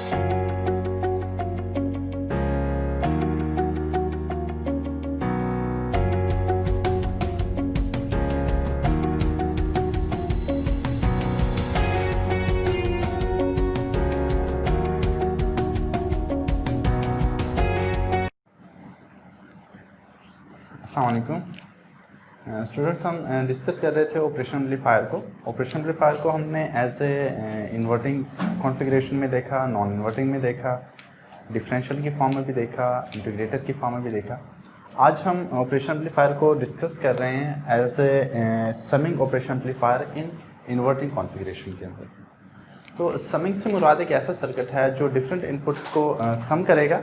अस्सलाम वालेकुम स्टूडेंट्स, हम डिस्कस कर रहे थे ऑपरेशन एम्पलीफायर को। ऑपरेशन एम्पलीफायर को हमने एज ए इन्वर्टिंग कॉन्फ़िगरेशन में देखा, नॉन इन्वर्टिंग में देखा, डिफरेंशियल की फॉर्म में भी देखा, इंटीग्रेटर की फॉर्म में भी देखा। आज हम ऑपरेशन एम्पलीफायर को डिस्कस कर रहे हैं as a summing operation amplifier in inverting configuration के अंदर। तो समिंग से मुराद एक ऐसा सर्किट है जो डिफरेंट इनपुट्स को सम करेगा,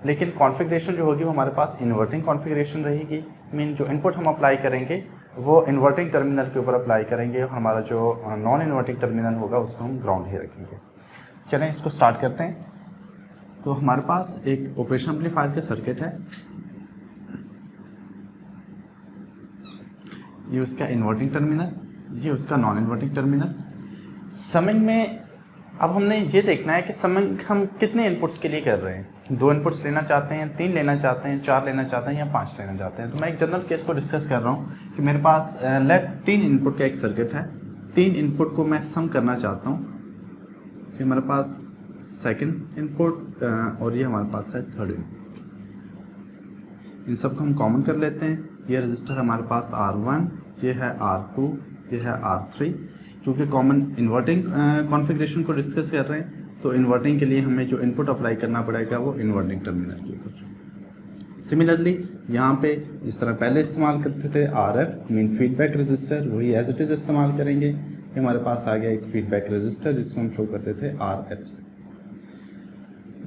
लेकिन कॉन्फ़िगरेशन जो होगी वो हमारे पास इन्वर्टिंग कॉन्फ़िगरेशन रहेगी। मीन जो इनपुट हम अप्लाई करेंगे वो इन्वर्टिंग टर्मिनल के ऊपर अप्लाई करेंगे और हमारा जो नॉन इन्वर्टिंग टर्मिनल होगा उसको हम ग्राउंड ही रखेंगे। चलें इसको स्टार्ट करते हैं। तो हमारे पास एक ऑपरेशन एम्पलीफायर का सर्किट है, ये उसका इन्वर्टिंग टर्मिनल, ये उसका नॉन इन्वर्टिंग टर्मिनल। समिंग में अब हमने ये देखना है कि समिंग हम कितने इनपुट्स के लिए कर रहे हैं। 2 इनपुट्स लेना चाहते हैं, 3 लेना चाहते हैं, 4 लेना चाहते हैं या 5 लेना चाहते हैं। तो मैं एक जनरल केस को डिस्कस कर रहा हूँ कि मेरे पास 3 इनपुट का एक सर्किट है। 3 इनपुट को मैं सम करना चाहता हूँ कि हमारे पास सेकंड इनपुट और ये हमारे पास है थर्ड इनपुट। इन सब को हम कॉमन कर लेते हैं। ये रजिस्टर हमारे पास R1, ये है R2, ये है R3। क्योंकि कॉमन इन्वर्टिंग कॉन्फ़िगरेशन को डिस्कस कर रहे हैं तो इन्वर्टिंग के लिए हमें जो इनपुट अप्लाई करना पड़ेगा वो इन्वर्टिंग टर्मिनल के ऊपर। सिमिलरली यहाँ पे जिस तरह पहले इस्तेमाल करते थे RF मीन फीडबैक रजिस्टर, वही एज इट इज़ इस्तेमाल करेंगे। हमारे पास आ गया एक फीडबैक रजिस्टर जिसको हम शो करते थे RF से।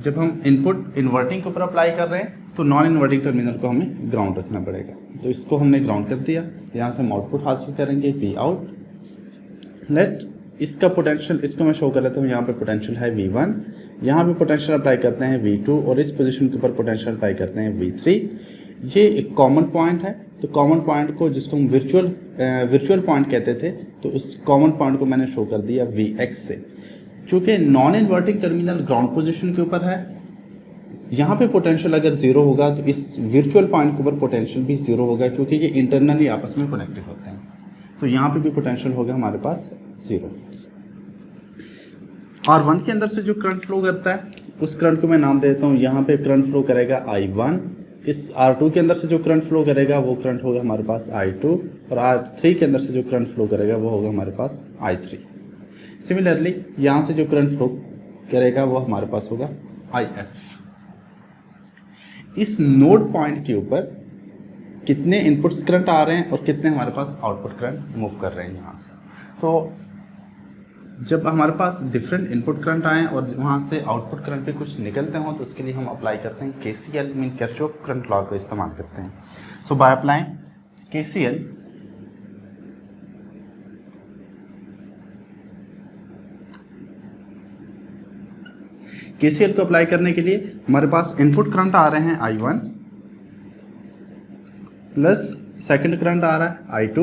जब हम इनपुट इन्वर्टिंग के ऊपर अप्लाई कर रहे हैं तो नॉन इन्वर्टिंग टर्मिनल को हमें ग्राउंड रखना पड़ेगा। तो इसको हमने ग्राउंड कर दिया। यहाँ से हम आउटपुट हासिल करेंगे V आउट। लेट इसका पोटेंशियल, इसको मैं शो कर लेता हूँ। यहाँ पे पोटेंशियल है V1, यहाँ पे पोटेंशियल अप्लाई करते हैं V2 और इस पोजीशन के ऊपर पोटेंशियल अप्लाई करते हैं V3। ये एक कॉमन पॉइंट है। तो कॉमन पॉइंट को जिसको हम वर्चुअल पॉइंट कहते थे तो उस कॉमन पॉइंट को मैंने शो कर दिया Vx से। चूँकि non inverting terminal ground position के ऊपर है, यहाँ पे पोटेंशियल अगर 0 होगा तो इस वर्चुअल पॉइंट के ऊपर पोटेंशियल भी 0 होगा, क्योंकि ये इंटरनली आपस में कनेक्टेड होते हैं। तो यहाँ पे भी पोटेंशियल होगा हमारे पास 0। R1 के अंदर से जो करंट फ्लो करता है उस करंट को मैं नाम देता हूँ, यहाँ पे करंट फ्लो करेगा I1। इस R2 के अंदर से जो करंट फ्लो करेगा वो करंट होगा हमारे पास I2 और R3 के अंदर से जो करंट फ्लो करेगा वो होगा हमारे पास I3। सिमिलरली यहाँ से जो करंट फ्लो करेगा वो हमारे पास होगा IF। इस नोड पॉइंट के ऊपर कितने इनपुट्स करंट आ रहे हैं और कितने हमारे पास आउटपुट करंट मूव कर रहे हैं यहाँ से। तो जब हमारे पास डिफरेंट इनपुट करंट आएँ और वहाँ से आउटपुट करंट भी कुछ निकलते हों तो उसके लिए हम अप्लाई करते हैं KCL mean Kirchhoff current law को इस्तेमाल करते हैं। सो बाय अप्लाइंग KCL को अप्लाई करने के लिए हमारे पास इनपुट करंट आ रहे हैं I1 प्लस सेकंड करंट आ रहा है I2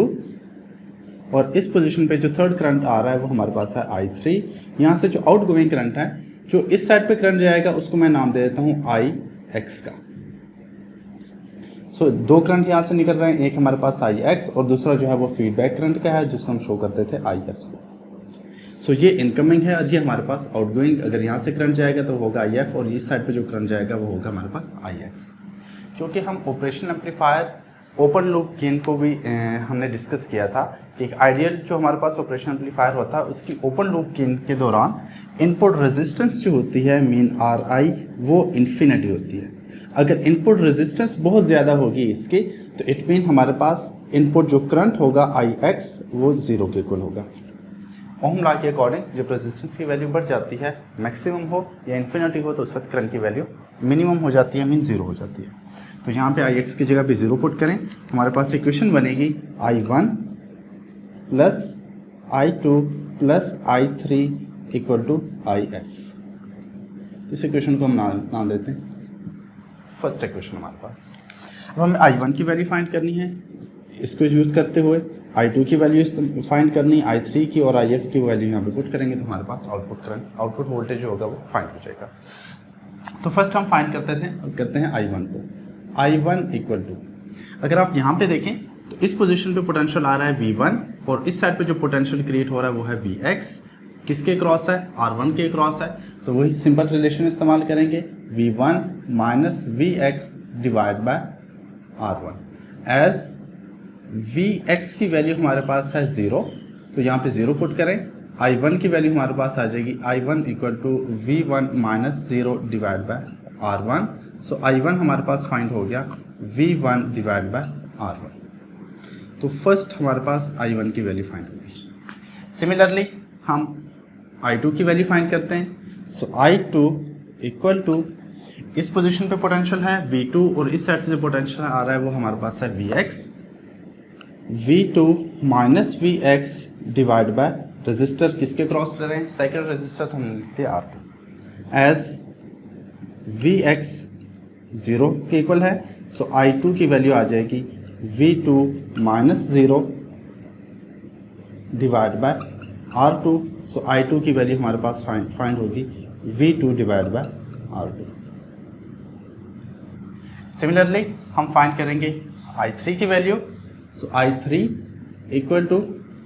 और इस पोजीशन पे जो थर्ड करंट आ रहा है वो हमारे पास है I3। यहाँ से जो आउटगोइंग करंट है, जो इस साइड पे करंट जाएगा उसको मैं नाम दे देता हूँ IX का। सो 2 करंट यहाँ से निकल रहे हैं, एक हमारे पास IX और दूसरा जो है वो फीडबैक करंट का है जिसको हम शो करते थे IF से। सो ये इनकमिंग है और ये हमारे पास आउटगोइंग। अगर यहाँ से करंट जाएगा तो होगा IF और इस साइड पे जो करंट जाएगा वो होगा हमारे पास IX। क्योंकि हम operation amplifier open loop gain को भी हमने डिस्कस किया था कि एक आइडियल जो हमारे पास ऑपरेशन एम्पलीफायर होता है उसकी ओपन लूप गेन के दौरान इनपुट रेजिस्टेंस जो होती है मीन RI वो इन्फिनिटी होती है। अगर इनपुट रेजिस्टेंस बहुत ज़्यादा होगी इसकी तो इट मीन हमारे पास इनपुट जो करंट होगा IX वो 0 के इक्वल होगा। ओम लॉ के अकॉर्डिंग जब रेजिस्टेंस की वैल्यू बढ़ जाती है, मैक्सिमम हो या इन्फिनिटी हो, तो उस वक्त करंट की वैल्यू मिनिमम हो जाती है मीन 0 हो जाती है। तो यहाँ पे IX की जगह पे 0 पुट करें, हमारे पास इक्वेशन बनेगी I1 plus I2 plus I3 equal to IF। इस इक्वेशन को हम नाम देते हैं फर्स्ट इक्वेशन हमारे पास। अब हमें I1 की वैल्यू फाइंड करनी है। इसको यूज़ करते हुए I2 की वैल्यू फाइंड करनी, I3 की और IF की वैल्यू यहाँ पे पुट करेंगे तो हमारे पास आउटपुट वोल्टेज जो होगा वो फाइंड हो जाएगा। तो फर्स्ट हम फाइंड करते हैं I1 को। I1 इक्वल टू, अगर आप यहाँ पे देखें तो इस पोजीशन पे पोटेंशियल आ रहा है V1 और इस साइड पे जो पोटेंशियल क्रिएट हो रहा है वो है Vx, किसके क्रॉस है, R1 के क्रॉस है। तो वही सिंपल रिलेशन इस्तेमाल करेंगे, V1 minus Vx divide by R1, as Vx की वैल्यू हमारे पास है 0, तो यहाँ पे 0 पुट करें। I1 की वैल्यू हमारे पास आ जाएगी I1 equal to V1 minus 0 divide by R1। So I1 हमारे पास फाइंड हो गया V1 डिवाइड बाय R1। तो फर्स्ट हमारे पास I1 की वैल्यू फाइंड होगी। सिमिलरली हम I2 की वैल्यू फाइंड करते हैं। सो I2 इक्वल टू, इस पोजीशन पे पोटेंशियल है V2 और इस साइड से जो पोटेंशियल आ रहा है वो हमारे पास है Vx, V2 minus Vx divide by register, किसके क्रॉस ले रहे हैं, सेकंड रजिस्टर, तो हम लिखते हैं R2, एज Vx 0 के इक्वल है। सो I2 की वैल्यू आ जाएगी V2 minus 0 divide by R2। So I2 की वैल्यू हमारे पास फाइंड होगी V2 divide by R2। Similarly हम फाइंड करेंगे I3 की value. So I3 equal to,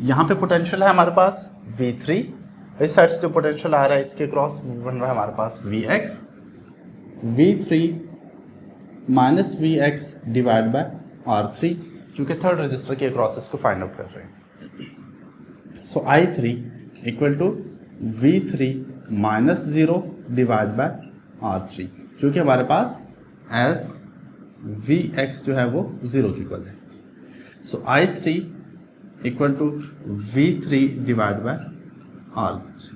यहाँ पे पोटेंशियल है हमारे पास V3, इस साइड से जो पोटेंशियल आ रहा है इसके क्रॉस बन रहा है हमारे पास Vx, V3 minus Vx divide by R3, क्योंकि थर्ड रजिस्टर के क्रॉसेस को फाइंड आउट कर रहे हैं। So I3 equal to V3 minus 0 divide by R3, जो कि हमारे पास एज Vx जो है वो 0 के इक्वल है। So I3 equal to V3 divide by R3,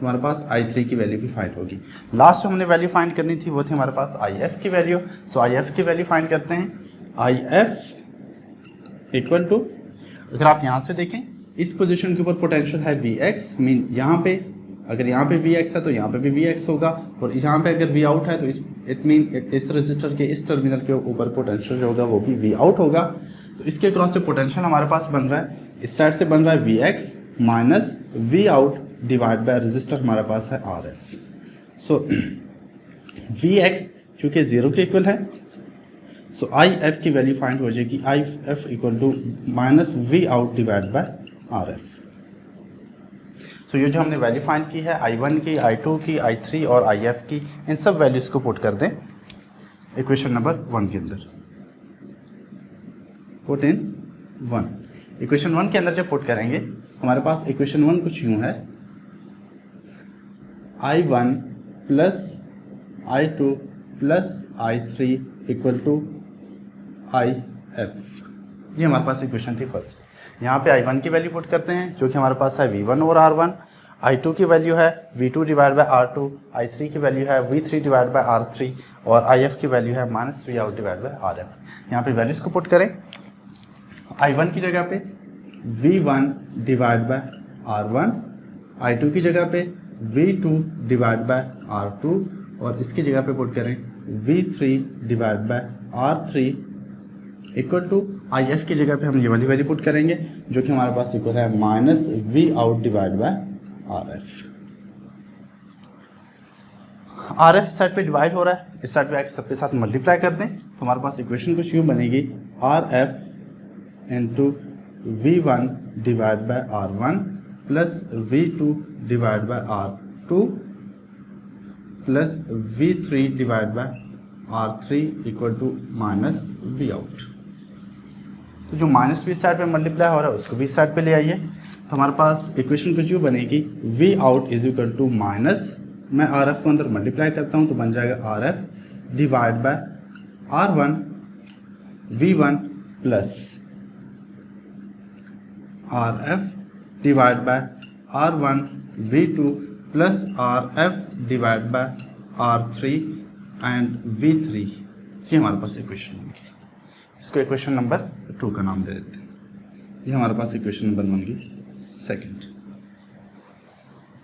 हमारे पास I3 की वैल्यू भी फाइंड होगी। लास्ट जो हमने वैल्यू फाइंड करनी थी वो थी हमारे पास IF की वैल्यू। सो IF की वैल्यू फाइंड करते हैं। IF इक्वल टू, अगर आप यहाँ से देखें इस पोजीशन के ऊपर पोटेंशियल है Vx, मीन यहाँ पे अगर यहाँ पे Vx है तो यहाँ पे भी Vx होगा, और यहाँ पे अगर V आउट है तो इट मीन इस रजिस्टर के इस टर्मिनल के ऊपर पोटेंशियल जो होगा वो भी V आउट होगा। तो इसके क्रॉस से पोटेंशियल हमारे पास बन रहा है, इस साइड से बन रहा है Vx minus V out divide by register हमारे पास है RF। सो Vx चूँकि 0 के इक्वल है, सो IF की वैल्यू फाइंड हो जाएगी IF equal to minus V out divide by RF। तो ये जो हमने वैल्यू फाइंड की है I1 की, I2 की, I3 और IF की, इन सब वैल्यूज को पुट कर दें इक्वेशन नंबर 1 के अंदर। पुट इन 1, इक्वेशन 1 के अंदर जब पुट करेंगे हमारे पास इक्वेशन 1 कुछ यूँ है, I1 plus I2 plus I3 equal to IF। ये हमारे पास इक्वेशन थी फर्स्ट। यहाँ पे I1 की वैल्यू पुट करते हैं जो कि हमारे पास है V1 और R1, I2 की वैल्यू है V2 divide by R2, I3 की वैल्यू है V3 डिवाइड बाय R3 और IF की वैल्यू है minus V out divide by RF। यहाँ पे वैल्यूज़ को पुट करें, I1 की जगह पे V1 divide by R1, I2 की जगह पे V2 डिवाइड बाय R2 और इसकी जगह पे पुट करें V3 divide by R3 equal to IF की जगह पे हम ये वाली वैल्यू पुट करेंगे जो कि हमारे पास इक्वल है minus V out divide by RF। RF इस साइड पे डिवाइड हो रहा है, इस साइड पे आके सबके साथ मल्टीप्लाई कर दें तो हमारे पास इक्वेशन कुछ यूँ बनेगी, RF into V1 divide by R1 plus V2 divide by R2 plus V3 divide by R3 equal to minus V out. तो जो माइनस भी साइड पे मल्टीप्लाई हो रहा है उसको भी साइड पे ले आइए, तो हमारे पास इक्वेशन कुछ यूँ बनेगी, V out is equal to minus, मैं RF को अंदर मल्टीप्लाई करता हूँ तो बन जाएगा RF divide by R1 V1 plus RF divide by R1 V2 plus RF divide by R3 and V3। ये हमारे पास इक्वेशन होगी, इसको इक्वेशन नंबर 2 का नाम दे देते हैं। ये हमारे पास इक्वेशन नंबर बन गई सेकंड।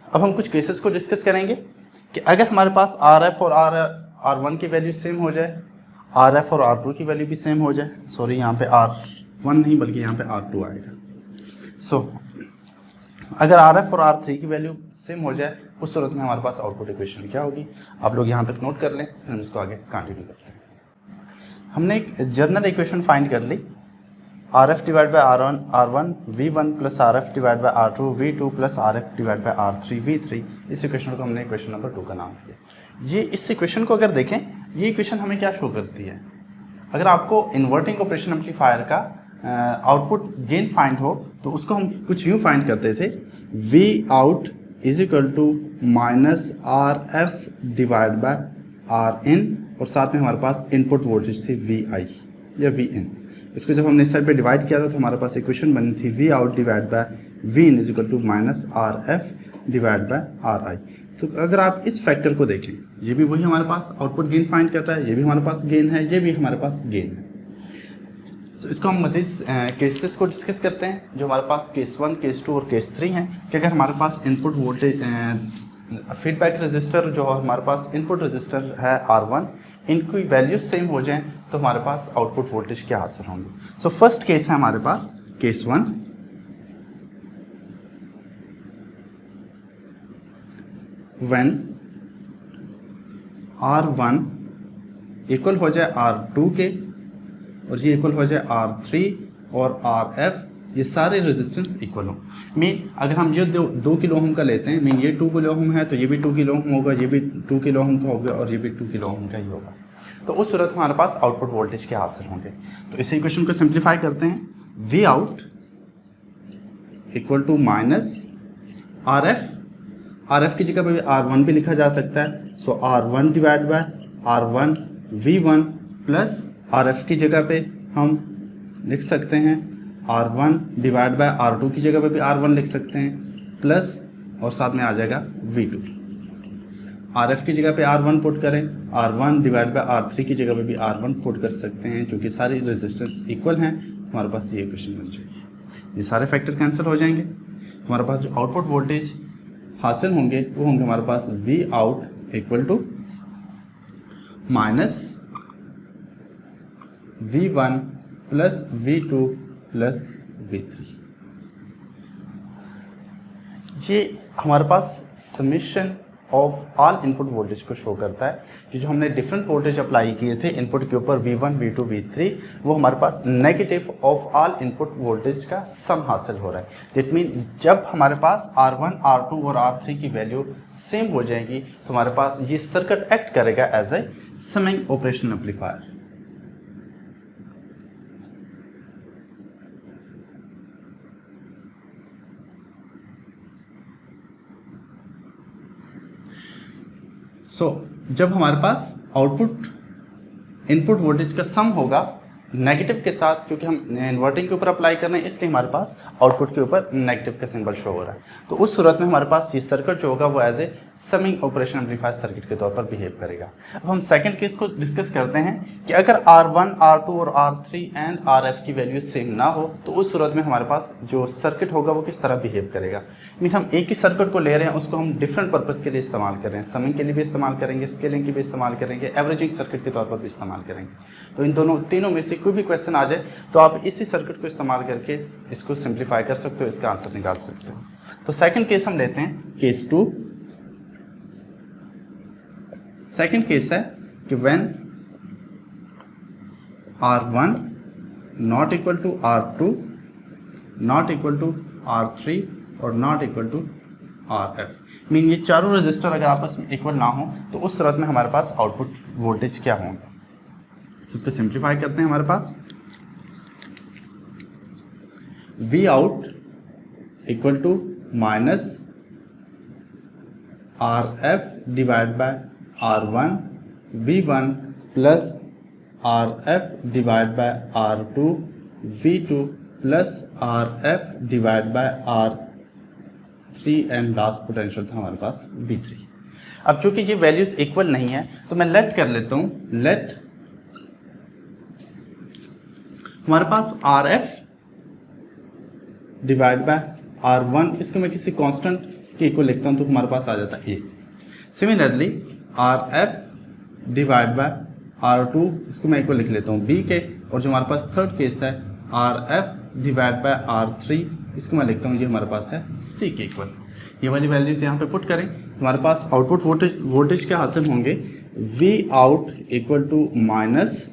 अब हम कुछ केसेस को डिस्कस करेंगे कि अगर हमारे पास RF और R1 की वैल्यू सेम हो जाए, RF और R2 की वैल्यू भी सेम हो जाए, सॉरी यहाँ पे 1 नहीं बल्कि यहाँ पे R2 आएगा। सो अगर RF और R3 की वैल्यू सेम हो जाए उस सूरत में हमारे पास आउटपुट इक्वेशन क्या होगी, आप लोग यहाँ तक नोट कर लें, फिर हम इसको आगे कंटिन्यू करते हैं। हमने एक जनरल इक्वेशन फाइंड कर ली, RF divide by R1 V1 plus RF divide by R2 V2 plus RF divide by R3 V3। इस इक्वेशन को हमने इक्वेशन नंबर 2 का नाम दिया। ये इस इक्वेशन को अगर देखें, ये इक्वेशन हमें क्या शो करती है, अगर आपको इन्वर्टिंग ऑपरेशन एम्पलीफायर का आउटपुट गेन फाइंड हो तो उसको हम कुछ यूँ फाइंड करते थे, V out is equal to minus RF divide by Rin, और साथ में हमारे पास इनपुट वोल्टेज थी VI या Vin। इसको जब हमने इस साइड पे डिवाइड किया था तो हमारे पास इक्वेशन बनी थी V out divide by Vin is equal to minus RF divide by RI। तो अगर आप इस फैक्टर को देखें, ये भी वही हमारे पास आउटपुट गेन फाइंड करता है, ये भी हमारे पास गेन है, ये भी हमारे पास गेन है। तो इसको हम मज़ीद केसेस को डिस्कस करते हैं, जो हमारे पास केस 1, केस 2 और केस 3 हैं कि अगर हमारे पास इनपुट वोल्टेज फीडबैक रजिस्टर जो हमारे पास इनपुट रजिस्टर है R1, इनकी वैल्यूज सेम हो जाएं तो हमारे पास आउटपुट वोल्टेज क्या हासिल होंगे। सो फर्स्ट केस है हमारे पास केस 1, व्हेन R1 इक्वल हो जाए R2 के और ये इक्वल हो जाए R3 और RF, ये सारे रेजिस्टेंस इक्वल हो। मीन अगर हम ये 2 किलो ओम का लेते हैं, मीन ये 2 किलो ओम है तो ये भी 2 किलो ओम होगा, ये भी 2 किलो ओम का होगा और ये भी 2 किलो ओम का ही होगा। तो उस सूरत में हमारे पास आउटपुट वोल्टेज क्या हासिल होंगे। तो इस इक्वेशन को सिंप्लीफाई करते हैं, V out equal to minus RF की जगह पर R1 भी लिखा जा सकता है। सो R1 divide by R1 V1 plus RF की जगह पे हम लिख सकते हैं R1 डिवाइड बाय R2 की जगह पे भी R1 लिख सकते हैं प्लस, और साथ में आ जाएगा V2। RF की जगह पे R1 पुट करें, R1 डिवाइड बाय R3 की जगह पे भी R1 पुट कर सकते हैं, क्योंकि सारी रेजिस्टेंस इक्वल हैं। हमारे पास ये इक्वेशन बन जाएगी, ये सारे फैक्टर कैंसिल हो जाएंगे। हमारे पास जो आउटपुट वोल्टेज हासिल होंगे वो होंगे हमारे पास V out equal to minus V1 plus V2 plus V3। ये हमारे पास summation of all input voltage को शो करता है कि जो हमने डिफरेंट वोल्टेज अप्लाई किए थे इनपुट के ऊपर V1, V2, V3, वो हमारे पास negative of all input voltage का सम हासिल हो रहा है। दैट मीन जब हमारे पास R1, R2 और R3 की वैल्यू सेम हो जाएगी तो हमारे पास ये सर्किट एक्ट करेगा as a summing operation amplifier. जब हमारे पास आउटपुट इनपुट वोल्टेज का सम होगा नेगेटिव के साथ, क्योंकि हम इन्वर्टिंग के ऊपर अप्लाई कर रहे हैं इसलिए हमारे पास आउटपुट के ऊपर नेगेटिव का सिंबल शो हो रहा है। तो उस सूरत में हमारे पास ये सर्किट जो होगा वो as a summing operation amplifier circuit के तौर पर बिहेव करेगा। अब हम सेकंड केस को डिस्कस करते हैं कि अगर R1, R2 और R3 एंड RF की वैल्यू सेम ना हो तो उस सूरत में हमारे पास जो सर्किट होगा वो किस तरह बिहेव करेगा। मीन हम एक ही सर्किट को ले रहे हैं, उसको हम डिफरेंट पर्पज़ के लिए इस्तेमाल कर रहे हैं, समिंग के लिए भी इस्तेमाल करेंगे, स्केलिंग के भी इस्तेमाल करेंगे, एवरेजिंग सर्किट के तौर पर भी इस्तेमाल करेंगे। तो इन तीनों में से कोई भी क्वेश्चन आ जाए तो आप इसी सर्किट को इस्तेमाल करके इसको सिंप्लीफाई कर सकते हो, इसका आंसर निकाल सकते हो। तो सेकंड केस हम लेते हैं, केस 2। सेकंड केस है कि when R1 not equal to R2 not equal to R3 और not equal to RF। Mean ये चारों रजिस्टर अगर आपस में इक्वल ना हो तो उस सूरत में हमारे पास आउटपुट वोल्टेज क्या होंगे। तो इसको सिंप्लीफाई करते हैं, हमारे पास V out equal to minus RF divide by R1 V1 plus RF divide by R2 V2 plus RF divide by R3 and last potential था हमारे पास V3। अब चूंकि ये वैल्यूज इक्वल नहीं है तो मैं लेट कर लेता हूँ, लेट हमारे पास RF डिवाइड बाय R1, इसको मैं किसी कांस्टेंट के इक्वल लिखता हूँ तो हमारे पास आ जाता है A। Similarly RF divide by R2, इसको मैं इक्वल लिख लेता हूँ B के, और जो हमारे पास थर्ड केस है R F divide by R three, इसको मैं लिखता हूँ, ये हमारे पास है सी के इक्वल। ये वाली वैल्यूज यहाँ पे पुट करें, हमारे पास आउटपुट वोल्टेज क्या हासिल होंगे, V out equal to minus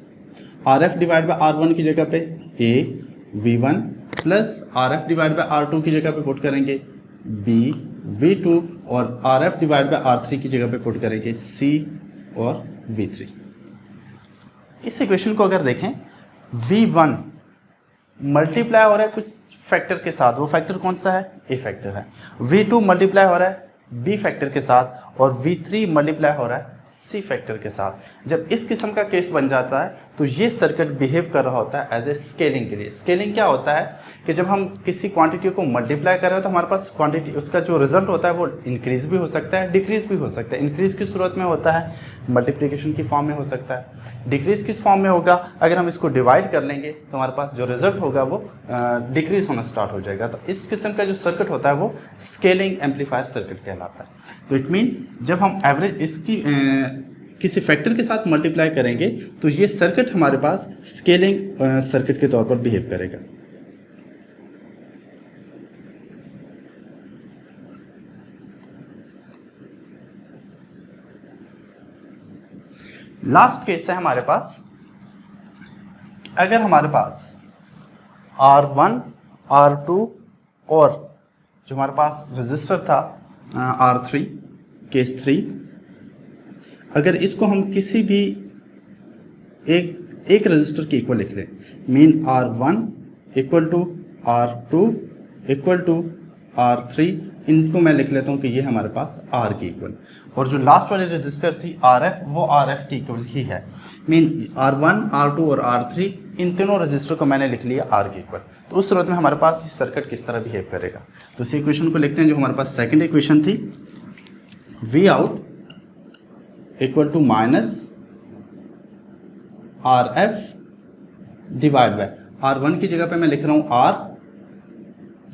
R F divide by R one की जगह पे A V one plus R F divide by R two की जगह पे पुट करेंगे बी वी टू, और R F divide by R three की जगह पे पुट करेंगे सी और वी थ्री। इस इक्वेशन को अगर देखें, वी वन मल्टीप्लाई हो रहा है कुछ फैक्टर के साथ, वो फैक्टर कौन सा है, ए फैक्टर है। वी टू मल्टीप्लाई हो रहा है बी फैक्टर के साथ, और वी थ्री मल्टीप्लाई हो रहा है सी फैक्टर के साथ। जब इस किस्म का केस बन जाता है तो ये सर्किट बिहेव कर रहा होता है एज ए स्केलिंग के लिए। स्केलिंग क्या होता है कि जब हम किसी क्वांटिटी को मल्टीप्लाई कर रहे हो तो हमारे पास क्वांटिटी, उसका जो रिजल्ट होता है वो इंक्रीज भी हो सकता है, डिक्रीज भी हो सकता है। इंक्रीज की सूरत में होता है, मल्टीप्लिकेशन की फॉर्म में हो सकता है। डिक्रीज किस फॉर्म में होगा, अगर हम इसको डिवाइड कर लेंगे तो हमारे पास जो रिजल्ट होगा वो डिक्रीज होना स्टार्ट हो जाएगा। तो इस किस्म का जो सर्किट होता है वो स्केलिंग एम्पलीफायर सर्किट कहलाता है। तो इट मीन जब हम एवरेज इसकी किसी फैक्टर के साथ मल्टीप्लाई करेंगे तो ये सर्किट हमारे पास स्केलिंग सर्किट के तौर पर बिहेव करेगा। लास्ट केस है हमारे पास, अगर हमारे पास R1 R2 और जो हमारे पास रजिस्टर था R3 केस 3, अगर इसको हम किसी भी एक रजिस्टर के इक्वल लिख लें, mean R1 equal to R2 equal to R3, इनको मैं लिख लेता हूँ कि ये हमारे पास R के इक्वल, और जो लास्ट वाली रजिस्टर थी RF वो RF के इक्वल ही है। मीन R1 R2 और R3 इन तीनों रजिस्टर को मैंने लिख लिया R के इक्वल। तो उस सूरत में हमारे पास ये सर्किट किस तरह बिहेव करेगा, तो इस इक्वेशन को लिखते हैं जो हमारे पास सेकंड इक्वेशन थी, V out equal to minus R F divide by R1 की जगह पे मैं लिख रहा हूँ R,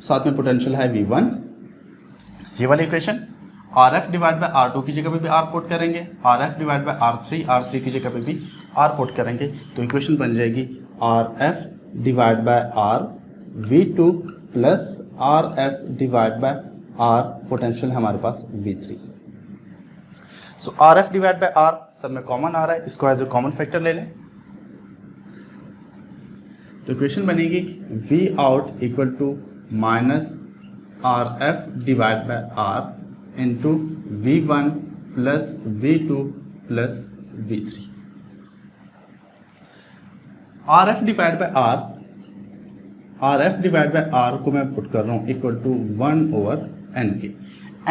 साथ में पोटेंशियल है V1। ये वाली equation are F divide by R2 की जगह पे भी R पुट करेंगे, are F divide by R3 की जगह पे भी R पुट करेंगे, तो इक्वेशन बन जाएगी R F divide by R V2 plus R F divide by R, potential है हमारे पास V3। So R F divide by R सब में कॉमन आ रहा है, इसको एज ए कॉमन फैक्टर ले लें, तो इक्वेशन बनेगी V out equal to minus R F divide by R into V1 plus V2 plus V3। R F divide by R को मैं पुट कर रहा हूँ इक्वल टू 1/n के।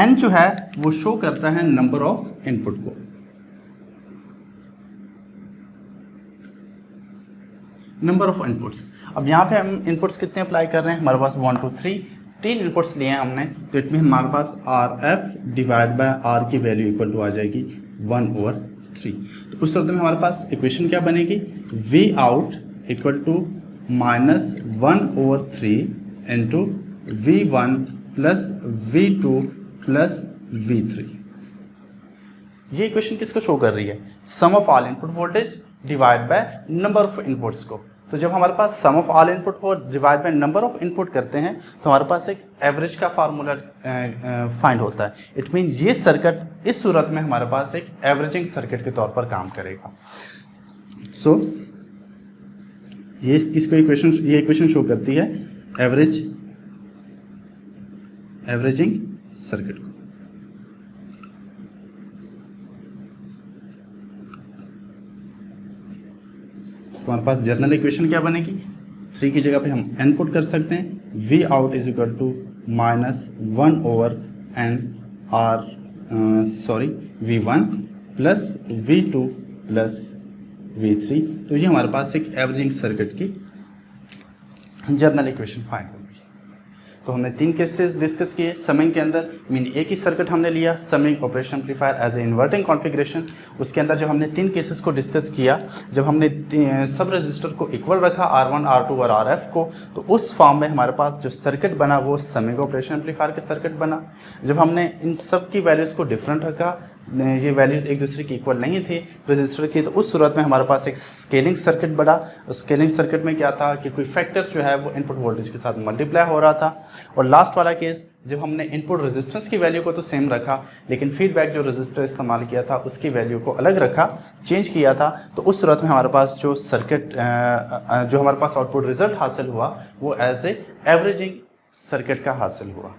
n जो है वो शो करता है नंबर ऑफ इनपुट को, नंबर ऑफ इनपुट्स। अब यहाँ पे हम इनपुट्स कितने अप्लाई कर रहे हैं, हमारे पास 1 2 3 3 इनपुट्स लिए हैं हमने, तो इट मीन हमारे पास R F divide by R की वैल्यू इक्वल टू आ जाएगी 1/3। तो उस सूरत में हमारे पास इक्वेशन क्या बनेगी, V out equal to minus 1/3 into V1 plus V2 plus V3। ये इक्वेशन किसको शो कर रही है, sum of all input voltage divide by number of inputs को। तो जब हमारे पास सम ऑफ ऑल इनपुट को divide by number of input करते हैं तो हमारे पास एक एवरेज का फार्मूला फाइंड होता है। इट मीन ये सर्किट इस सूरत में हमारे पास एक एवरेजिंग सर्किट के तौर पर काम करेगा। सो ये इक्वेशन शो करती है एवरेजिंग सर्किट को। तो हमारे पास जनरल इक्वेशन क्या बनेगी, 3 की जगह पे हम n पुट कर सकते हैं, V out is equal to minus 1/n V1 plus V2 plus V3। तो ये हमारे पास एक एवरेजिंग सर्किट की जनरल इक्वेशन फाइंड होगी। तो हमने 3 केसेस डिस्कस किए समिंग के अंदर, मीन एक ही सर्किट हमने लिया, summing operation amplifier as a inverting configuration. उसके अंदर जब हमने 3 केसेस को डिस्कस किया, जब हमने सब रजिस्टर को इक्वल रखा R1 R2 और RF को, तो उस फॉर्म में हमारे पास जो सर्किट बना वो समिंग ऑपरेशन एम्पलीफायर के सर्किट बना। जब हमने इन सब की वैल्यूज़ को डिफरेंट रखा, ये वैल्यूज़ एक दूसरे की इक्वल नहीं थी रजिस्टर की, तो उस सूरत में हमारे पास एक स्केलिंग सर्किट बना। उस स्केलिंग सर्किट में क्या था कि कोई फैक्टर जो है वो इनपुट वोल्टेज के साथ मल्टीप्लाई हो रहा था। और लास्ट वाला केस जब हमने इनपुट रेजिस्टेंस की वैल्यू को तो सेम रखा, लेकिन फीडबैक जो रजिस्टर इस्तेमाल किया था उसकी वैल्यू को अलग रखा, चेंज किया था, तो उस सूरत में हमारे पास जो सर्किट जो हमारे पास आउटपुट रिजल्ट हासिल हुआ वो एज ए एवरेजिंग सर्किट का हासिल हुआ।